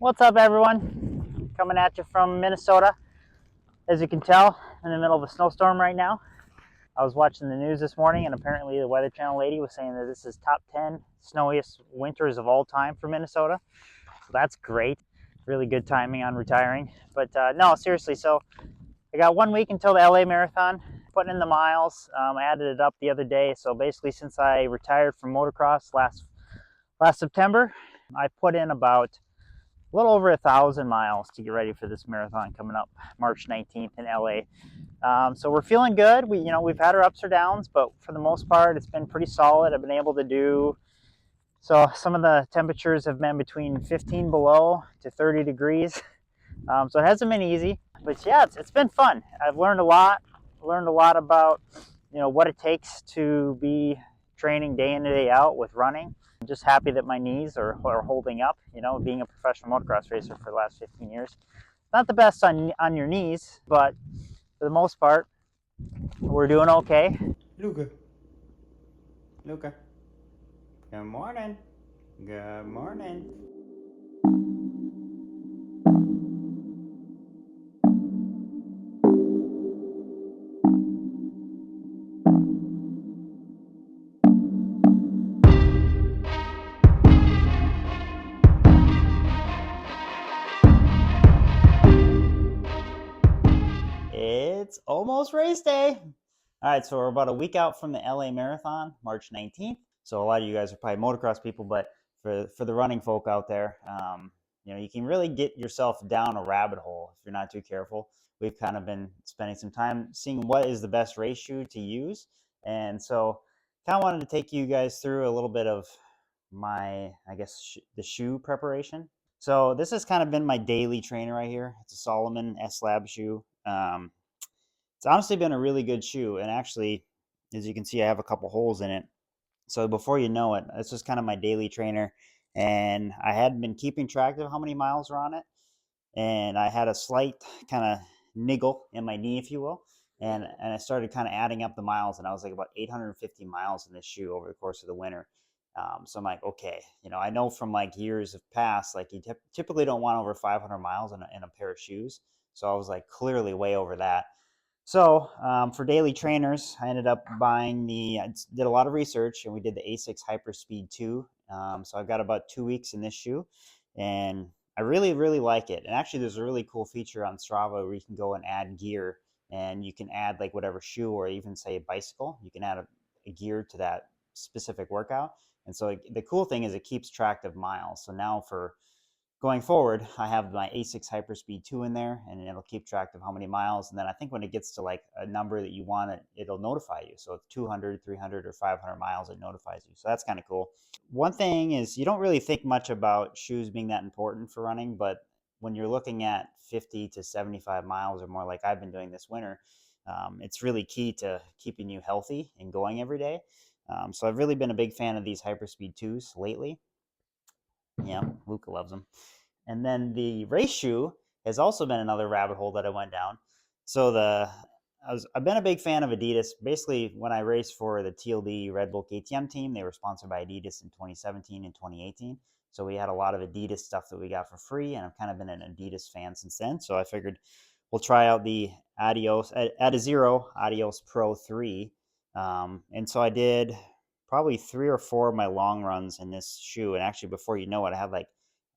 What's up, everyone? Coming at you from Minnesota. As you can tell, in the middle of a snowstorm right now. I was watching the news this morning, and apparently the Weather Channel lady was saying that this is top 10 snowiest winters of all time for Minnesota. So that's great. Really good timing on retiring. But no, seriously, so I got 1 week until the LA Marathon. Putting in the miles. I added it up the other day. So basically, since I retired from motocross last September, I put in about a little over 1,000 miles to get ready for this marathon coming up March 19th in LA. So we're feeling good. We've had our ups or downs, but for the most part, it's been pretty solid. I've been able to do so. Some of the temperatures have been between 15 below to 30 degrees. So it hasn't been easy, but yeah, it's been fun. I've learned a lot. Learned a lot about what it takes to be training day in and day out with running. I'm just happy that my knees are holding up. Being a professional motocross racer for the last 15 years, not the best on your knees, but for the most part, we're doing okay. Luca, Luca. Good morning. Good morning. It's almost race day. All right, so we're about a week out from the LA Marathon, March 19th. So a lot of you guys are probably motocross people, but for the running folk out there, you can really get yourself down a rabbit hole if you're not too careful. We've kind of been spending some time seeing what is the best race shoe to use, and so kind of wanted to take you guys through a little bit of my, I guess, the shoe preparation. So this has kind of been my daily trainer right here. It's a Solomon S Lab shoe. It's honestly been a really good shoe, and actually, as you can see, I have a couple holes in it. So before you know it, it's just kind of my daily trainer, and I had been keeping track of how many miles are on it, and I had a slight kind of niggle in my knee, if you will, and I started kind of adding up the miles, and I was like about 850 miles in this shoe over the course of the winter. So I'm like, okay, I know from like years of past, like you typically don't want over 500 miles in a pair of shoes. So I was like clearly way over that. So for daily trainers, I ended up buying I did a lot of research, and we did the A6 Hyperspeed 2. So I've got about 2 weeks in this shoe, and I really, really like it. And actually, there's a really cool feature on Strava where you can go and add gear, and you can add like whatever shoe or even say a bicycle. You can add a gear to that specific workout. And so the cool thing is it keeps track of miles. So now for going forward, I have my A6 Hyperspeed 2 in there, and it'll keep track of how many miles. And then I think when it gets to like a number that you want, it'll notify you. So it's 200, 300, or 500 miles, it notifies you. So that's kind of cool. One thing is you don't really think much about shoes being that important for running, but when you're looking at 50 to 75 miles or more, like I've been doing this winter, it's really key to keeping you healthy and going every day. So I've really been a big fan of these Hyperspeed 2s lately. Yeah, Luca loves them. And then the race shoe has also been another rabbit hole that I went down. So I've been a big fan of Adidas. Basically, when I raced for the TLD Red Bull KTM team, they were sponsored by Adidas in 2017 and 2018. So we had a lot of Adidas stuff that we got for free, and I've kind of been an Adidas fan since then. So I figured we'll try out the Adizero Adios Pro 3. And so I did probably 3 or 4 of my long runs in this shoe. And actually, before you know it, I had like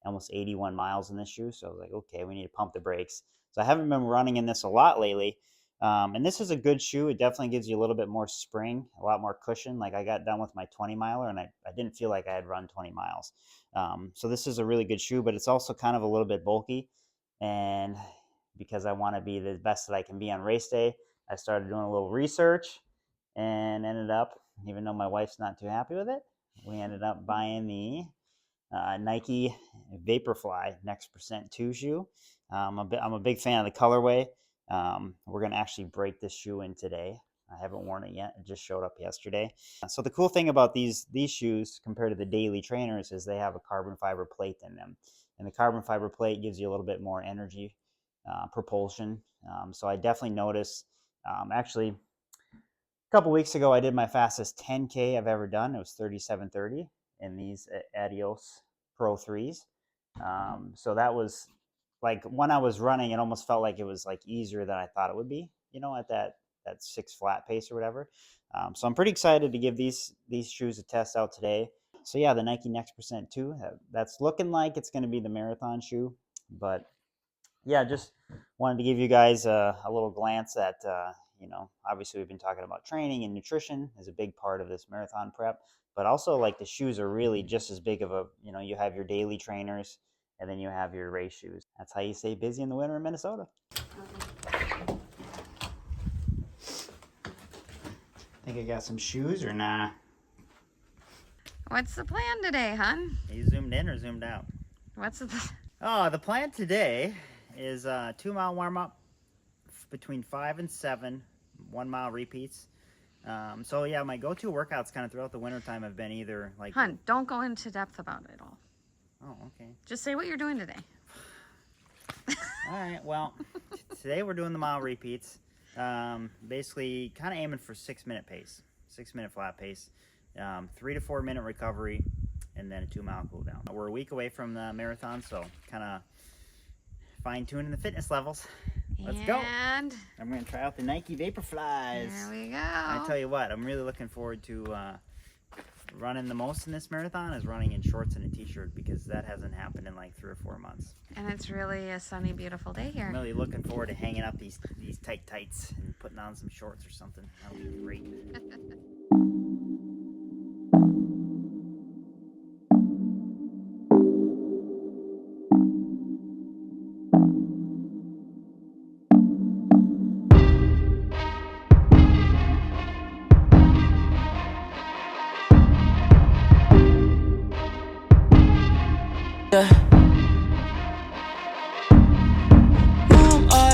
almost 81 miles in this shoe. So I was like, okay, we need to pump the brakes. So I haven't been running in this a lot lately. And this is a good shoe. It definitely gives you a little bit more spring, a lot more cushion. Like I got done with my 20 miler and I didn't feel like I had run 20 miles. So this is a really good shoe, but it's also kind of a little bit bulky. And because I want to be the best that I can be on race day, I started doing a little research and ended up, even though my wife's not too happy with it, we ended up buying the Nike Vaporfly Next Percent 2 shoe. I'm a big fan of the colorway. We're going to actually break this shoe in today. I haven't worn it yet. It just showed up yesterday. So the cool thing about these shoes compared to the daily trainers is they have a carbon fiber plate in them. And the carbon fiber plate gives you a little bit more energy propulsion. So I definitely noticed, actually, a couple weeks ago, I did my fastest 10K I've ever done. It was 37:30 in these Adios Pro 3s. So that was like when I was running, it almost felt like it was like easier than I thought it would be, at that 6 flat pace or whatever. So I'm pretty excited to give these shoes a test out today. So yeah, the Nike Next Percent 2, that's looking like it's going to be the marathon shoe. But yeah, just wanted to give you guys a little glance at, obviously we've been talking about training and nutrition is a big part of this marathon prep, but also like the shoes are really just as big of a, you have your daily trainers and then you have your race shoes. That's how you stay busy in the winter in Minnesota. Think I got some shoes or nah? What's the plan today, hon? Are you zoomed in or zoomed out? What's the The plan today is 2-mile warm-up between 5 and 7 1-mile repeats. So yeah, my go-to workouts kind of throughout the wintertime have been either like... Hon, don't go into depth about it all. Oh, okay. Just say what you're doing today. All right, well, today we're doing the mile repeats. Basically kind of aiming for 6-minute pace, 6-minute flat pace, 3 to 4 minute recovery, and then a 2-mile cool down. We're a week away from the marathon, so kind of fine-tuning the fitness levels. Let's go. And I'm going to try out the Nike Vaporflies. there we go. I tell you what, I'm really looking forward to running the most in this marathon is running in shorts and a t-shirt, because that hasn't happened in like 3 or 4 months. And it's really a sunny, beautiful day here. I'm really looking forward to hanging up these tight tights and putting on some shorts or something. That'll be great.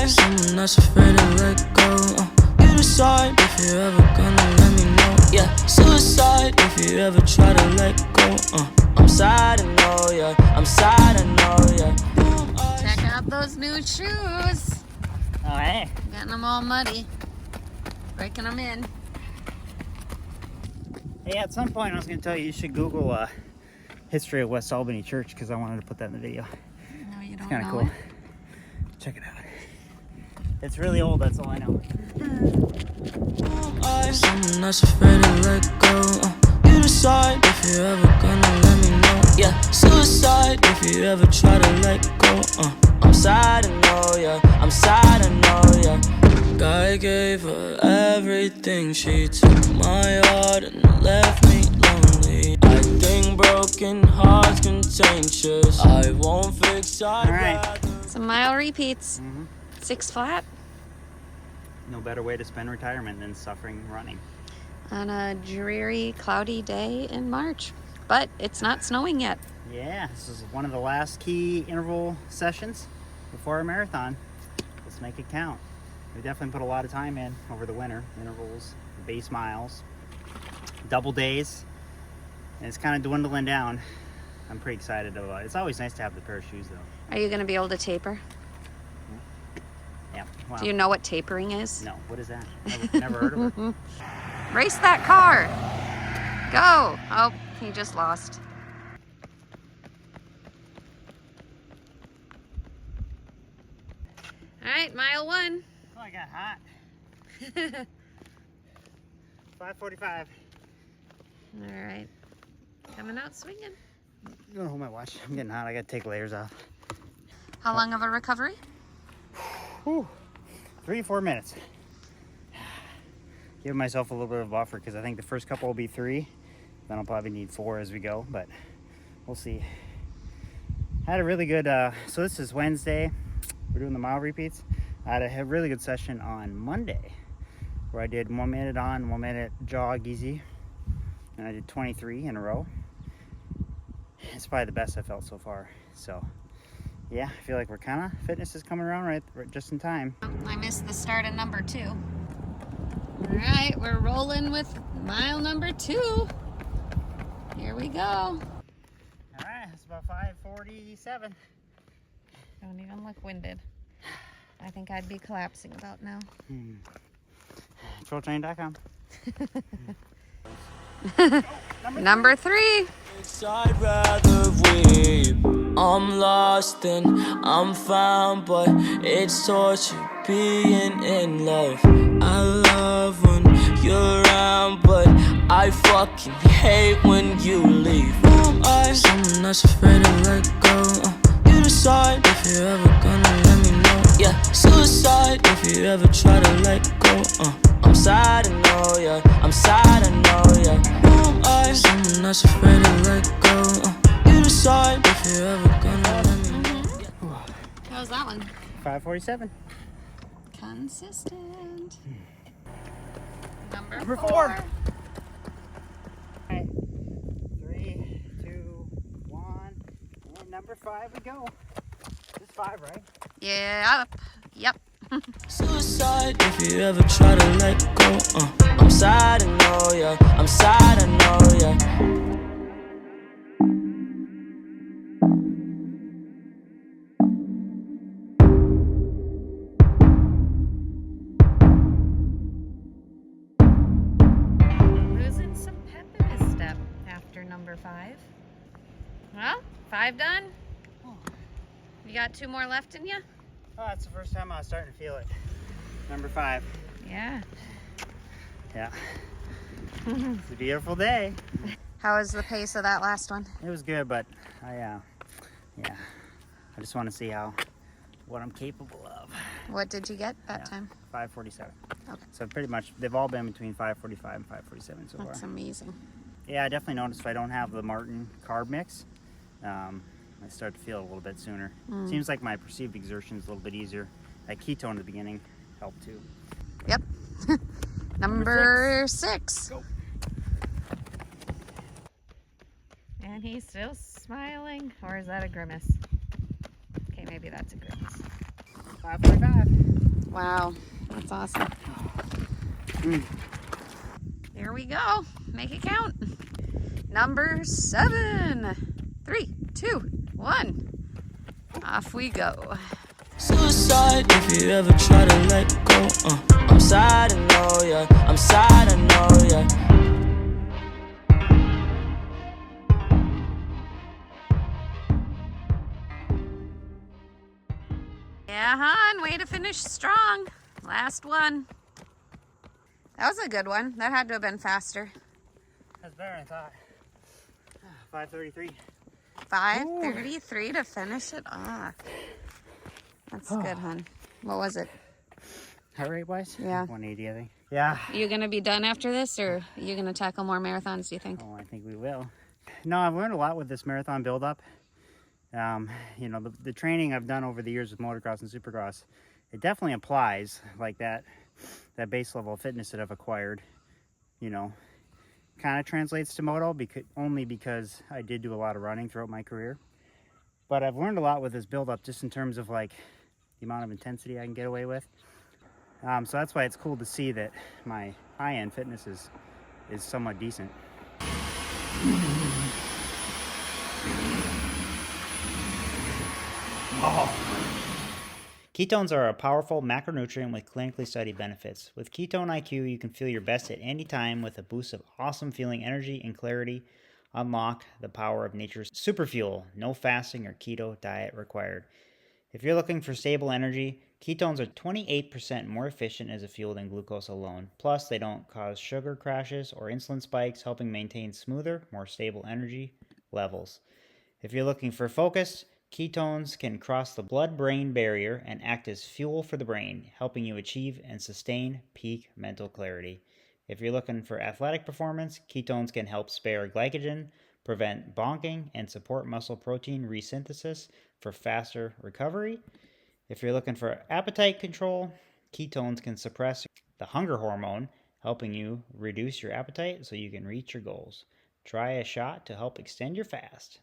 Someone that's afraid to let go. You decide if you're ever gonna let me know. Yeah, suicide if you ever try to let go. I'm sad, I know, yeah. I'm sad, I know, yeah. Check out those new shoes. Oh, hey. Getting them all muddy. Breaking them in. Hey, at some point I was going to tell you should Google history of West Albany Church, because I wanted to put that in the video. No, you don't It's kind of know cool. it. Check it out. It's really old, that's all I know. Someone that's afraid to let go. You decide if you're ever gonna let me know. Yeah, suicide if you ever try to let go. I'm sad, I know, yeah. I'm sad, I know, yeah. God gave her everything. She took my heart and left me lonely. I think broken hearts contagious. I won't fix. All right. Some mile repeats. 6 flat No better way to spend retirement than suffering running. on a dreary, cloudy day in March. But it's not snowing yet. Yeah, this is one of the last key interval sessions before our marathon. Let's make it count. We definitely put a lot of time in over the winter. Intervals, base miles, double days, and it's kind of dwindling down. I'm pretty excited about it. It's always nice to have the pair of shoes though. Are you going to be able to taper? Yeah. Wow. Do you know what tapering is? No, what is that? Never heard of it. Race that car. Go. Oh, he just lost. All right, mile 1. Oh, I got hot. 5:45. All right. Coming out swinging. I'm gonna hold my watch. I'm getting hot. I gotta take layers off. How long of a recovery? Whew. 3 to 4 minutes. Give myself a little bit of a buffer, because I think the first couple will be 3. Then I'll probably need 4 as we go, but we'll see. I had a really good, so this is Wednesday. We're doing the mile repeats. I had a really good session on Monday where I did 1 minute on, 1 minute jog easy. And I did 23 in a row. It's probably the best I felt so far. So yeah, I feel like we're kind of, fitness is coming around right just in time. I missed the start of number 2. All right, we're rolling with mile number 2. Here we go. All right, it's about 5:47. Don't even look winded. I think I'd be collapsing about now. Trolltrain.com. Number 3. I'd rather weep. I'm lost and I'm found, but it's torture being in love. I love when you're around, but I fucking hate when you leave. Who am I? Someone that's afraid to let go. You decide if you're ever gonna let me know. Yeah, suicide if you ever try to let go. I'm sad, I know, yeah. I'm sad, I know, yeah. Who am I? Someone that's afraid to let go. You decide if you're ever gonna let me know. How was that one? 547. Consistent. Number Number 4. 4. 3, 2, 1, and number 5 we go. This 5, right? Yeah. Yep. Suicide if you ever try to let go. I'm sad, I know, yeah. I'm sad, I know, yeah. Losing some pep in his step after number 5. Well, 5 done. You got 2 more left in you? Oh, that's the first time I was starting to feel it. Number 5. Yeah. Yeah. It's a beautiful day. How was the pace of that last one? It was good, but I just want to see what I'm capable of. What did you get that time? 547. Okay. So pretty much they've all been between 545 and 547 so far. That's amazing. Yeah, I definitely noticed if I don't have the Martin carb mix, I start to feel it a little bit sooner. Seems like my perceived exertion is a little bit easier. That ketone at the beginning helped too. Yep. Number 6. Go. And he's still smiling. Or is that a grimace? Okay, maybe that's a grimace. 545. Wow. That's awesome. Here we go. Make it count. Number 7. 3, 2, 1. Off we go. Suicide if you ever try to let go. I'm sad, I know, yeah. I'm sad, I know, yeah. Yeah, hon. Way to finish strong. Last one. That was a good one. That had to have been faster. That's better than I thought. 533. 5:33 to finish it off. That's good, hon. What was it? Heart rate wise? Yeah. 180, I think. Yeah. You gonna be done after this, or are you gonna tackle more marathons, do you think? Oh, I think we will. No, I've learned a lot with this marathon build-up. The training I've done over the years with motocross and supercross, it definitely applies, like that base level of fitness that I've acquired, kind of translates to moto only because I did do a lot of running throughout my career. But I've learned a lot with this build-up just in terms of like the amount of intensity I can get away with. So that's why it's cool to see that my high-end fitness is somewhat decent. Ketones are a powerful macronutrient with clinically studied benefits. With Ketone IQ, you can feel your best at any time with a boost of awesome feeling energy and clarity. Unlock the power of nature's superfuel. No fasting or keto diet required. If you're looking for stable energy, ketones are 28% more efficient as a fuel than glucose alone. Plus, they don't cause sugar crashes or insulin spikes, helping maintain smoother, more stable energy levels. If you're looking for focus, ketones can cross the blood-brain barrier and act as fuel for the brain, helping you achieve and sustain peak mental clarity. If you're looking for athletic performance, ketones can help spare glycogen, prevent bonking, and support muscle protein resynthesis for faster recovery. If you're looking for appetite control, ketones can suppress the hunger hormone, helping you reduce your appetite so you can reach your goals. Try a shot to help extend your fast.